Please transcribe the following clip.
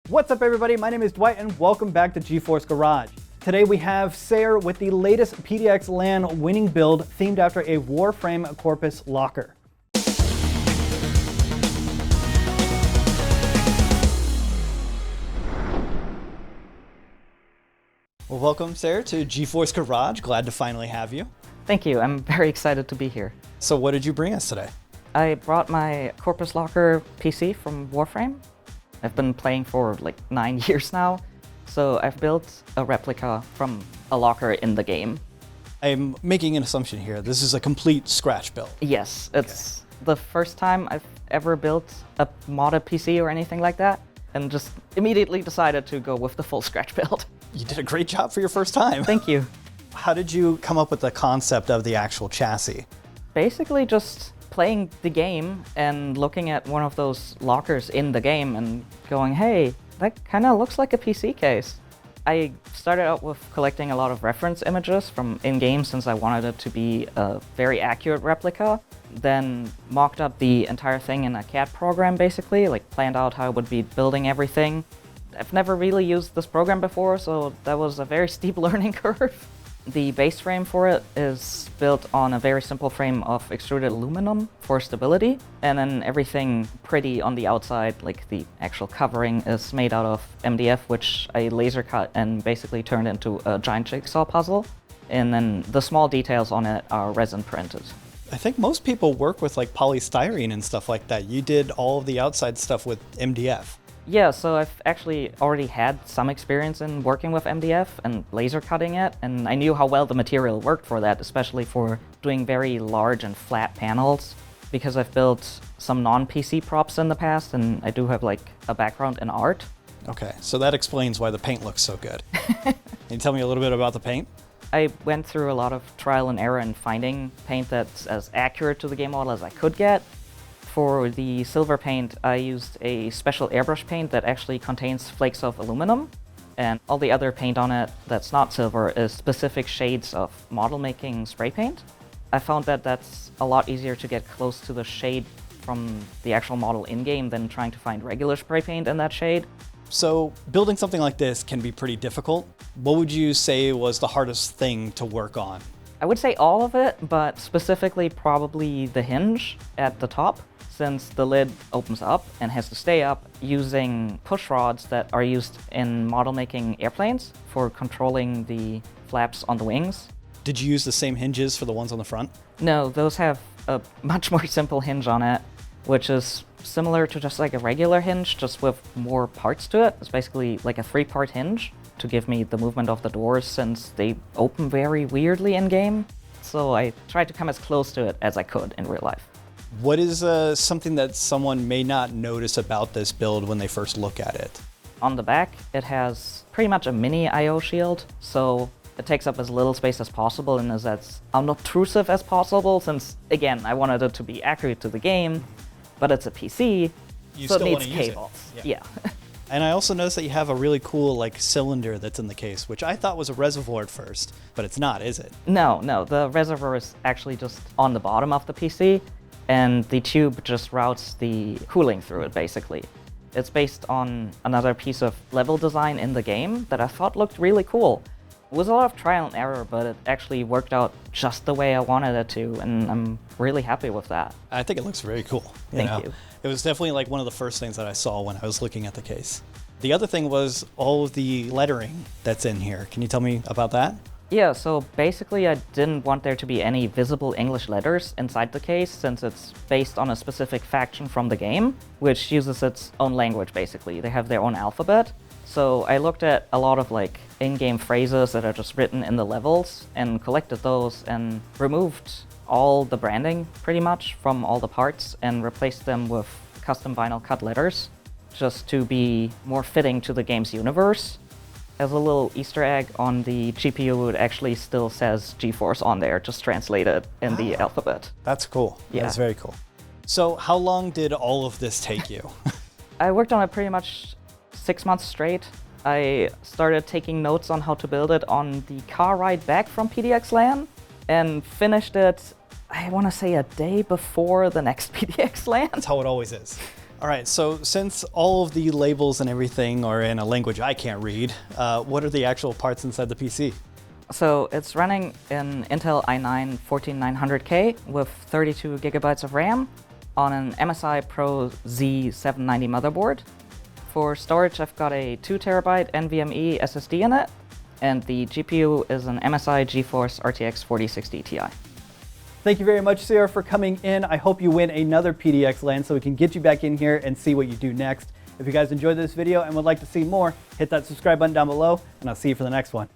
What's up everybody, my name is Dwight and welcome back to GeForce Garage. Today we have Saer with the latest PDXLAN winning build themed after a Warframe Corpus Locker. Well, welcome Saer to GeForce Garage, glad to finally have you. Thank you, I'm very excited to be here. So what did you bring us today? I brought my Corpus Locker PC from Warframe. I've been playing for like 9 years now, so I've built a replica from a locker in the game. I'm making an assumption here. This is a complete scratch build. Yes, it's the first time I've ever built a modded PC or anything like that, and just immediately decided to go with the full scratch build. You did a great job for your first time. Thank you. How did you come up with the concept of the actual chassis? Basically just playing the game and looking at one of those lockers in the game and going, hey, that kind of looks like a PC case. I started out with collecting a lot of reference images from in-game since I wanted it to be a very accurate replica. Then mocked up the entire thing in a CAD program basically, like planned out how I would be building everything. I've never really used this program before, so that was a very steep learning curve. The base frame for it is built on a very simple frame of extruded aluminum for stability, and then everything pretty on the outside, like the actual covering, is made out of MDF, which I laser cut and basically turned into a giant jigsaw puzzle. And then the small details on it are resin printed. I think most people work with like polystyrene and stuff like that. You did all of the outside stuff with MDF. Yeah, so I've actually already had some experience in working with MDF and laser cutting it, and I knew how well the material worked for that, especially for doing very large and flat panels, because I've built some non-PC props in the past, and I do have like a background in art. Okay, so that explains why the paint looks so good. Can you tell me a little bit about the paint? I went through a lot of trial and error in finding paint that's as accurate to the game model as I could get. For the silver paint, I used a special airbrush paint that actually contains flakes of aluminum, and all the other paint on it that's not silver is specific shades of model-making spray paint. I found that that's a lot easier to get close to the shade from the actual model in-game than trying to find regular spray paint in that shade. So building something like this can be pretty difficult. What would you say was the hardest thing to work on? I would say all of it, but specifically probably the hinge at the top, since the lid opens up and has to stay up, using push rods that are used in model making airplanes for controlling the flaps on the wings. Did you use the same hinges for the ones on the front? No, those have a much more simple hinge on it, which is similar to just like a regular hinge, just with more parts to it. It's basically like a 3-part hinge to give me the movement of the doors, since they open very weirdly in game. So I tried to come as close to it as I could in real life. What is something that someone may not notice about this build when they first look at it? On the back, it has pretty much a mini I/O shield, so it takes up as little space as possible and is as unobtrusive as possible, since, again, I wanted it to be accurate to the game, but it's a PC, so it needs cables. Yeah. And I also noticed that you have a really cool like cylinder that's in the case, which I thought was a reservoir at first, but it's not, is it? No, the reservoir is actually just on the bottom of the PC, and the tube just routes the cooling through it, basically. It's based on another piece of level design in the game that I thought looked really cool. It was a lot of trial and error, but it actually worked out just the way I wanted it to, and I'm really happy with that. I think it looks very cool. Thank you. It was definitely like one of the first things that I saw when I was looking at the case. The other thing was all of the lettering that's in here. Can you tell me about that? Yeah, so basically I didn't want there to be any visible English letters inside the case, since it's based on a specific faction from the game, which uses its own language basically. They have their own alphabet. So I looked at a lot of like in-game phrases that are just written in the levels and collected those and removed all the branding pretty much from all the parts and replaced them with custom vinyl cut letters just to be more fitting to the game's universe. As a little Easter egg, on the GPU, it actually still says GeForce on there, just translated in the alphabet. That's cool. Yeah. That's very cool. So how long did all of this take you? I worked on it pretty much 6 months straight. I started taking notes on how to build it on the car ride back from PDXLAN and finished it, I want to say, a day before the next PDXLAN. That's how it always is. All right, so since all of the labels and everything are in a language I can't read, what are the actual parts inside the PC? So it's running an Intel i9 14900K with 32 gigabytes of RAM on an MSI Pro Z790 motherboard. For storage, I've got a 2 terabyte NVMe SSD in it, and the GPU is an MSI GeForce RTX 4060 Ti. Thank you very much, Saer, for coming in. I hope you win another PDXLAN so we can get you back in here and see what you do next. If you guys enjoyed this video and would like to see more, hit that subscribe button down below, and I'll see you for the next one.